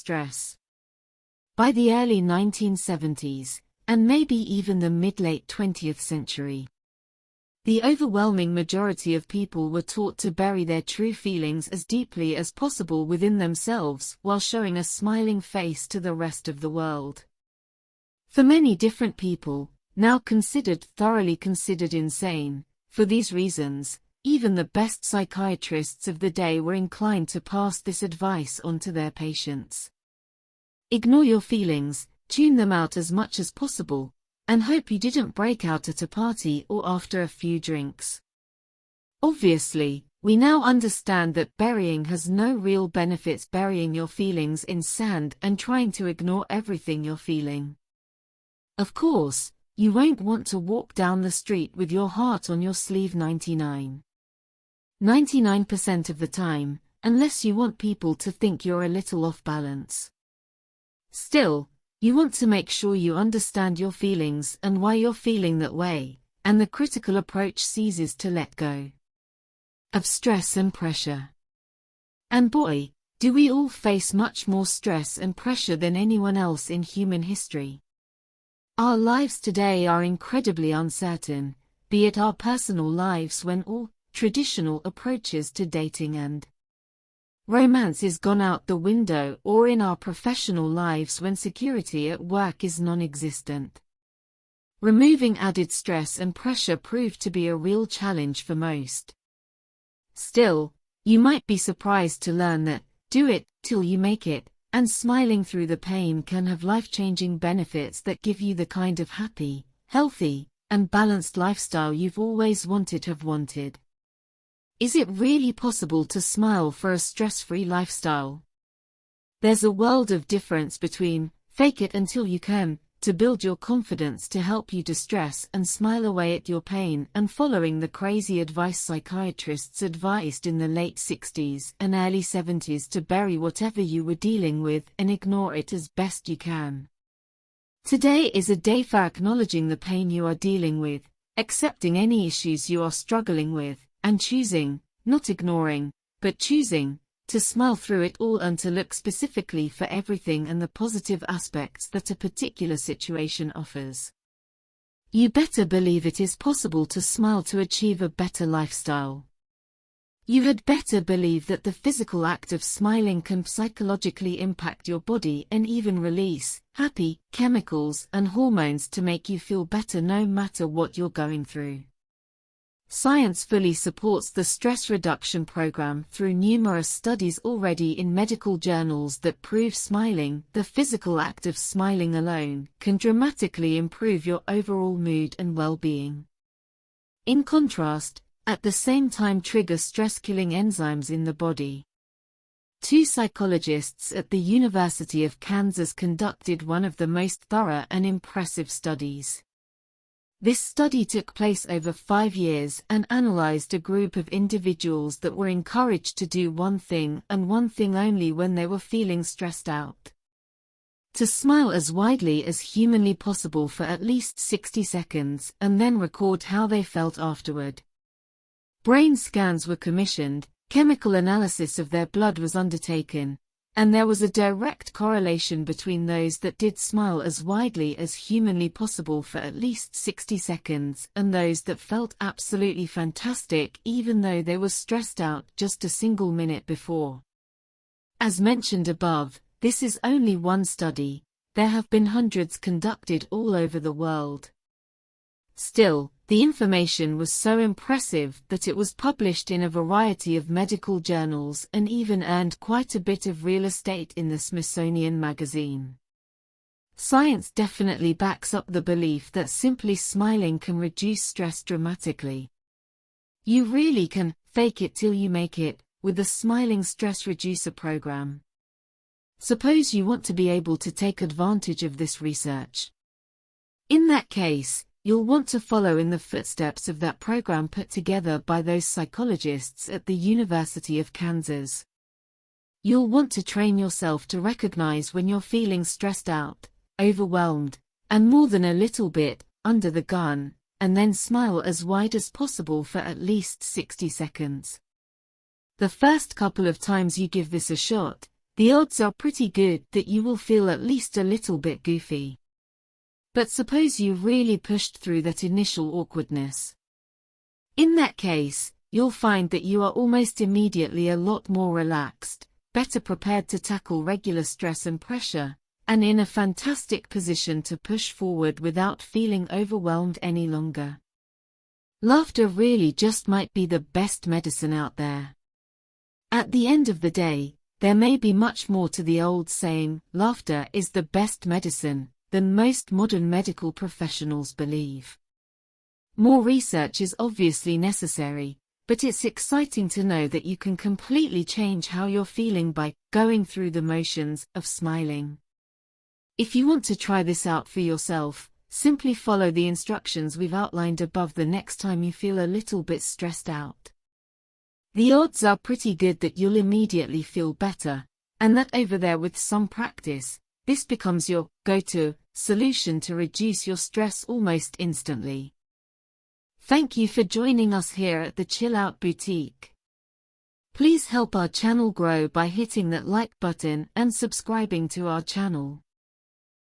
stress. By the early 1970s, and maybe even the mid-late 20th century, the overwhelming majority of people were taught to bury their true feelings as deeply as possible within themselves while showing a smiling face to the rest of the world. For many different people, now thoroughly considered insane, for these reasons, even the best psychiatrists of the day were inclined to pass this advice on to their patients. Ignore your feelings, tune them out as much as possible, and hope you didn't break out at a party or after a few drinks. Obviously, we now understand that burying has no real benefits. Burying your feelings in sand and trying to ignore everything you're feeling. Of course, you won't want to walk down the street with your heart on your sleeve 99% of the time, unless you want people to think you're a little off balance. Still, you want to make sure you understand your feelings and why you're feeling that way, and the critical approach ceases to let go of stress and pressure. And boy, do we all face much more stress and pressure than anyone else in human history. Our lives today are incredibly uncertain, be it our personal lives when all traditional approaches to dating and romance is gone out the window, or in our professional lives when security at work is non-existent. Removing added stress and pressure proved to be a real challenge for most. Still, you might be surprised to learn that, do it till you make it, and smiling through the pain can have life-changing benefits that give you the kind of happy, healthy, and balanced lifestyle you've always wanted. Is it really possible to smile for a stress-free lifestyle? There's a world of difference between fake it until you can, to build your confidence to help you distress and smile away at your pain, and following the crazy advice psychiatrists advised in the late 60s and early 70s to bury whatever you were dealing with and ignore it as best you can. Today is a day for acknowledging the pain you are dealing with, accepting any issues you are struggling with, and choosing, not ignoring, but choosing, to smile through it all and to look specifically for everything and the positive aspects that a particular situation offers. You better believe it is possible to smile to achieve a better lifestyle. You had better believe that the physical act of smiling can psychologically impact your body and even release happy chemicals and hormones to make you feel better no matter what you're going through. Science fully supports the stress reduction program through numerous studies already in medical journals that prove smiling, the physical act of smiling alone, can dramatically improve your overall mood and well-being. In contrast, at the same time trigger stress-killing enzymes in the body. Two psychologists at the University of Kansas conducted one of the most thorough and impressive studies. This study took place over 5 years and analyzed a group of individuals that were encouraged to do one thing and one thing only when they were feeling stressed out. To smile as widely as humanly possible for at least 60 seconds and then record how they felt afterward. Brain scans were commissioned, chemical analysis of their blood was undertaken, and there was a direct correlation between those that did smile as widely as humanly possible for at least 60 seconds and those that felt absolutely fantastic even though they were stressed out just a single minute before. As mentioned above, this is only one study, there have been hundreds conducted all over the world. Still, the information was so impressive that it was published in a variety of medical journals and even earned quite a bit of real estate in the Smithsonian Magazine. Science definitely backs up the belief that simply smiling can reduce stress dramatically. You really can fake it till you make it with the Smiling Stress Reducer program. Suppose you want to be able to take advantage of this research. In that case, you'll want to follow in the footsteps of that program put together by those psychologists at the University of Kansas. You'll want to train yourself to recognize when you're feeling stressed out, overwhelmed, and more than a little bit under the gun, and then smile as wide as possible for at least 60 seconds. The first couple of times you give this a shot, the odds are pretty good that you will feel at least a little bit goofy. But suppose you really pushed through that initial awkwardness. In that case, you'll find that you are almost immediately a lot more relaxed, better prepared to tackle regular stress and pressure, and in a fantastic position to push forward without feeling overwhelmed any longer. Laughter really just might be the best medicine out there. At the end of the day, there may be much more to the old saying, laughter is the best medicine, than most modern medical professionals believe. More research is obviously necessary, but it's exciting to know that you can completely change how you're feeling by going through the motions of smiling. If you want to try this out for yourself, simply follow the instructions we've outlined above the next time you feel a little bit stressed out. The odds are pretty good that you'll immediately feel better, and that over there with some practice, this becomes your go-to solution to reduce your stress almost instantly. Thank you for joining us here at the Chill Out Boutique. Please help our channel grow by hitting that like button and subscribing to our channel.